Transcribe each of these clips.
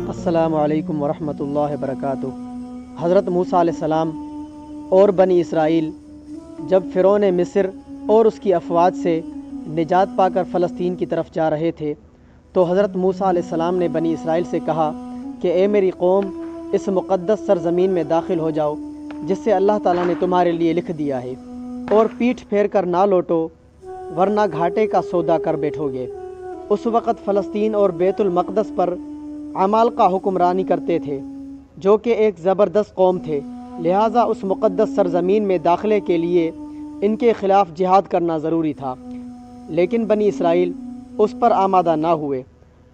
السلام علیکم ورحمۃ اللہ وبرکاتہ۔ حضرت موسیٰ علیہ السلام اور بنی اسرائیل جب فرعون مصر اور اس کی افواج سے نجات پا کر فلسطین کی طرف جا رہے تھے تو حضرت موسیٰ علیہ السلام نے بنی اسرائیل سے کہا کہ اے میری قوم، اس مقدس سرزمین میں داخل ہو جاؤ جس سے اللہ تعالیٰ نے تمہارے لیے لکھ دیا ہے، اور پیٹھ پھیر کر نہ لوٹو ورنہ گھاٹے کا سودا کر بیٹھو گے۔ اس وقت فلسطین اور بیت المقدس پر عمالقہ حکمرانی کرتے تھے جو کہ ایک زبردست قوم تھے، لہٰذا اس مقدس سرزمین میں داخلے کے لیے ان کے خلاف جہاد کرنا ضروری تھا، لیکن بنی اسرائیل اس پر آمادہ نہ ہوئے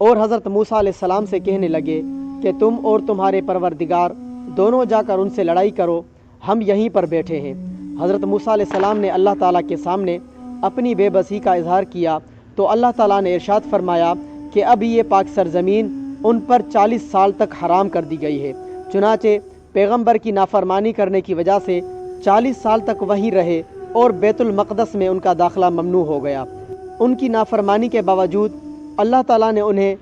اور حضرت موسیٰ علیہ السلام سے کہنے لگے کہ تم اور تمہارے پروردگار دونوں جا کر ان سے لڑائی کرو، ہم یہیں پر بیٹھے ہیں۔ حضرت موسیٰ علیہ السلام نے اللہ تعالیٰ کے سامنے اپنی بے بسی کا اظہار کیا تو اللہ تعالیٰ نے ارشاد فرمایا کہ اب یہ پاک سرزمین ان پر 40 سال تک حرام کر دی گئی ہے۔ چنانچہ پیغمبر کی نافرمانی کرنے کی وجہ سے 40 سال تک وہیں رہے اور بیت المقدس میں ان کا داخلہ ممنوع ہو گیا۔ ان کی نافرمانی کے باوجود اللہ تعالیٰ نے انہیں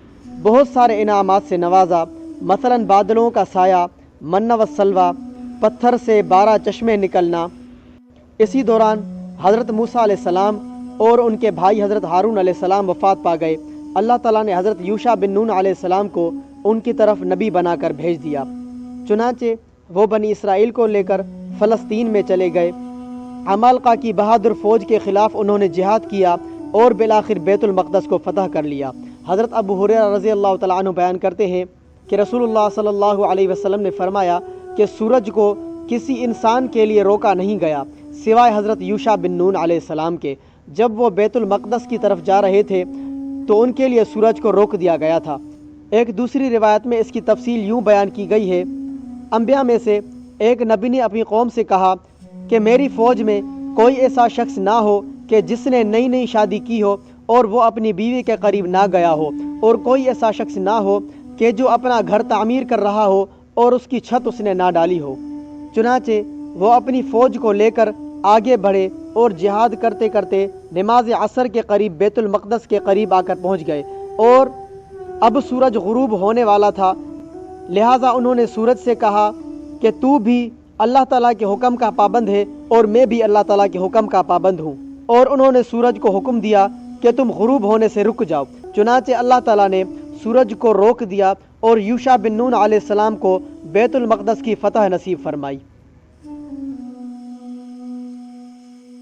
بہت سارے انعامات سے نوازا، مثلا بادلوں کا سایہ، من و سلوہ، پتھر سے 12 چشمے نکلنا۔ اسی دوران حضرت موسیٰ علیہ السلام اور ان کے بھائی حضرت ہارون علیہ السلام وفات پا گئے۔ اللہ تعالیٰ نے حضرت یوشع بن نون علیہ السلام کو ان کی طرف نبی بنا کر بھیج دیا، چنانچہ وہ بنی اسرائیل کو لے کر فلسطین میں چلے گئے۔ عمالقہ کی بہادر فوج کے خلاف انہوں نے جہاد کیا اور بالآخر بیت المقدس کو فتح کر لیا۔ حضرت ابو ہریرہ رضی اللہ تعالیٰ عنہ بیان کرتے ہیں کہ رسول اللہ صلی اللہ علیہ وسلم نے فرمایا کہ سورج کو کسی انسان کے لیے روکا نہیں گیا سوائے حضرت یوشع بن نون علیہ السلام کے۔ جب وہ بیت المقدس کی طرف جا رہے تھے تو ان کے لیے سورج کو روک دیا گیا تھا۔ ایک دوسری روایت میں اس کی تفصیل یوں بیان کی گئی ہے، انبیاء میں سے ایک نبی نے اپنی قوم سے کہا کہ میری فوج میں کوئی ایسا شخص نہ ہو کہ جس نے نئی شادی کی ہو اور وہ اپنی بیوی کے قریب نہ گیا ہو، اور کوئی ایسا شخص نہ ہو کہ جو اپنا گھر تعمیر کر رہا ہو اور اس کی چھت اس نے نہ ڈالی ہو۔ چنانچہ وہ اپنی فوج کو لے کر آگے بڑھے اور جہاد کرتے کرتے نماز عصر کے قریب بیت المقدس کے قریب آ کر پہنچ گئے، اور اب سورج غروب ہونے والا تھا، لہٰذا انہوں نے سورج سے کہا کہ تو بھی اللہ تعالیٰ کے حکم کا پابند ہے اور میں بھی اللہ تعالیٰ کے حکم کا پابند ہوں، اور انہوں نے سورج کو حکم دیا کہ تم غروب ہونے سے رک جاؤ۔ چنانچہ اللہ تعالیٰ نے سورج کو روک دیا اور یوشع بن نون علیہ السلام کو بیت المقدس کی فتح نصیب فرمائی۔